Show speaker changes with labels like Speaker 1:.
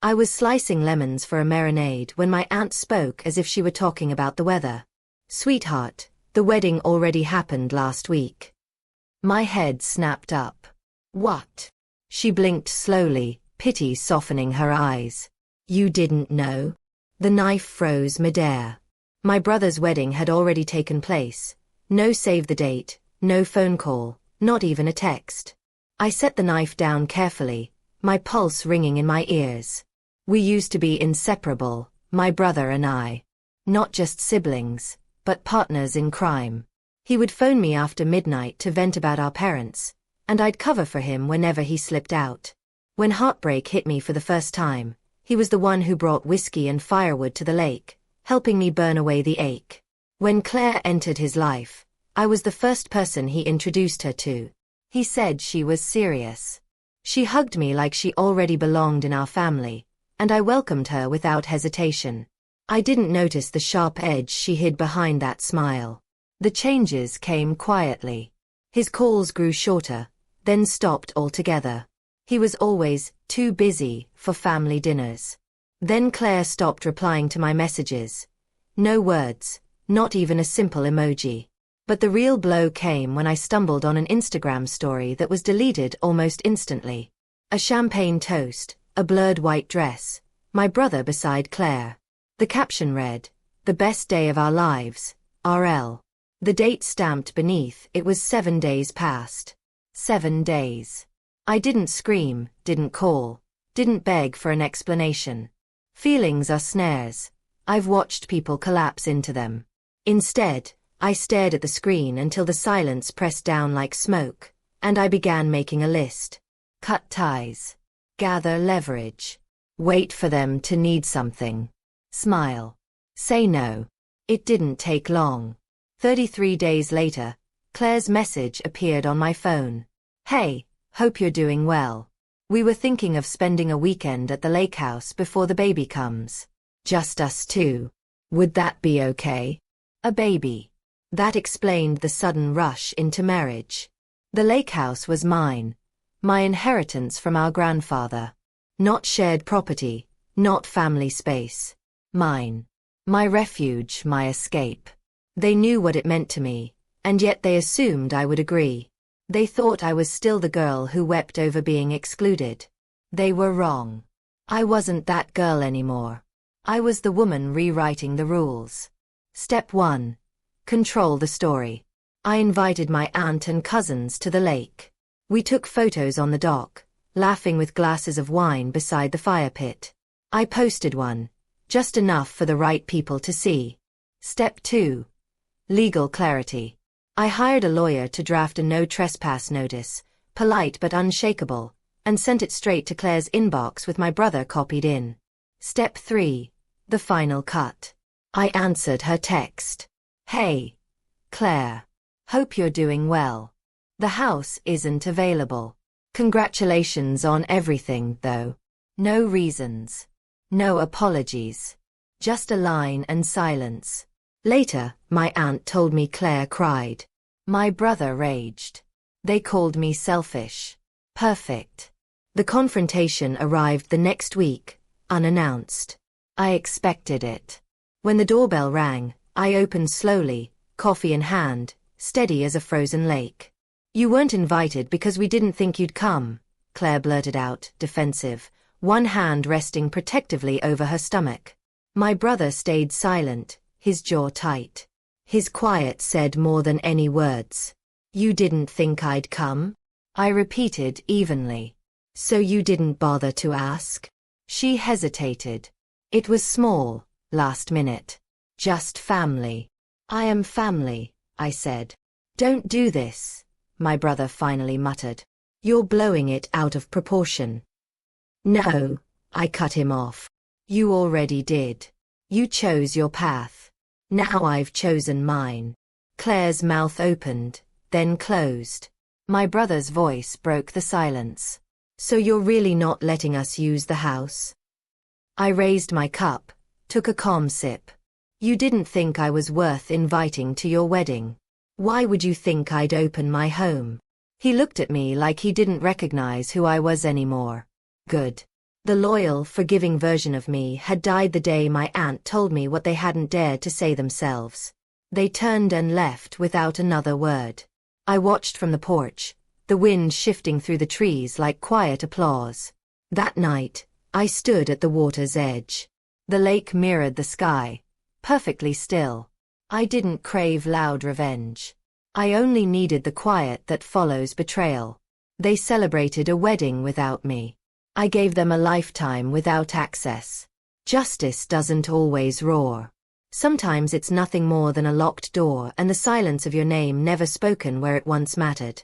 Speaker 1: I was slicing lemons for a marinade when my aunt spoke as if she were talking about the weather. "Sweetheart, the wedding already happened last week." My head snapped up. "What?" She blinked slowly, pity softening her eyes. "You didn't know?" The knife froze midair. My brother's wedding had already taken place. No save the date, no phone call, not even a text. I set the knife down carefully, my pulse ringing in my ears. We used to be inseparable, my brother and I. Not just siblings, but partners in crime. He would phone me after midnight to vent about our parents, and I'd cover for him whenever he slipped out. When heartbreak hit me for the first time, he was the one who brought whiskey and firewood to the lake, helping me burn away the ache. When Claire entered his life, I was the first person he introduced her to. He said she was serious. She hugged me like she already belonged in our family, and I welcomed her without hesitation. I didn't notice the sharp edge she hid behind that smile. The changes came quietly. His calls grew shorter, then stopped altogether. He was always too busy for family dinners. Then Claire stopped replying to my messages. No words, not even a simple emoji. But the real blow came when I stumbled on an Instagram story that was deleted almost instantly. A champagne toast, a blurred white dress, my brother beside Claire. The caption read, "The best day of our lives, RL." The date stamped beneath it was 7 days past. 7 days. I didn't scream, didn't call, didn't beg for an explanation. Feelings are snares. I've watched people collapse into them. Instead, I stared at the screen until the silence pressed down like smoke, and I began making a list. Cut ties. Gather leverage. Wait for them to need something. Smile. Say no. It didn't take long. 33 days later, Claire's message appeared on my phone. "Hey, hope you're doing well. We were thinking of spending a weekend at the lake house before the baby comes. Just us two. Would that be okay?" A baby. That explained the sudden rush into marriage. The lake house was mine. My inheritance from our grandfather. Not shared property, not family space. Mine. My refuge, my escape. They knew what it meant to me, and yet they assumed I would agree. They thought I was still the girl who wept over being excluded. They were wrong. I wasn't that girl anymore. I was the woman rewriting the rules. Step 1. Control the story. I invited my aunt and cousins to the lake. We took photos on the dock, laughing with glasses of wine beside the fire pit. I posted one, just enough for the right people to see. Step 2. Legal clarity. I hired a lawyer to draft a no trespass notice, polite but unshakable, and sent it straight to Claire's inbox with my brother copied in. Step 3. The final cut. I answered her text. "Hey, Claire. Hope you're doing well. The house isn't available. Congratulations on everything, though. No reasons. No apologies. Just a line and silence." Later, my aunt told me Claire cried. My brother raged. They called me selfish. Perfect. The confrontation arrived the next week, unannounced. I expected it. When the doorbell rang, I opened slowly, coffee in hand, steady as a frozen lake. "You weren't invited because we didn't think you'd come," Claire blurted out, defensive, one hand resting protectively over her stomach. My brother stayed silent, his jaw tight. His quiet said more than any words. "You didn't think I'd come?" I repeated evenly. "So you didn't bother to ask?" She hesitated. It was small, last minute. "Just family." "I am family," I said. "Don't do this," my brother finally muttered. "You're blowing it out of proportion." "No," I cut him off. "You already did. You chose your path. Now I've chosen mine." Claire's mouth opened, then closed. My brother's voice broke the silence. "So you're really not letting us use the house?" I raised my cup, took a calm sip. "You didn't think I was worth inviting to your wedding. Why would you think I'd open my home?" He looked at me like he didn't recognize who I was anymore. "Good. The loyal, forgiving version of me had died the day my aunt told me what they hadn't dared to say themselves. They turned and left without another word. I watched from the porch, the wind shifting through the trees like quiet applause. That night, I stood at the water's edge. The lake mirrored the sky, perfectly still. I didn't crave loud revenge. I only needed the quiet that follows betrayal. They celebrated a wedding without me. I gave them a lifetime without access. Justice doesn't always roar. Sometimes it's nothing more than a locked door and the silence of your name never spoken where it once mattered.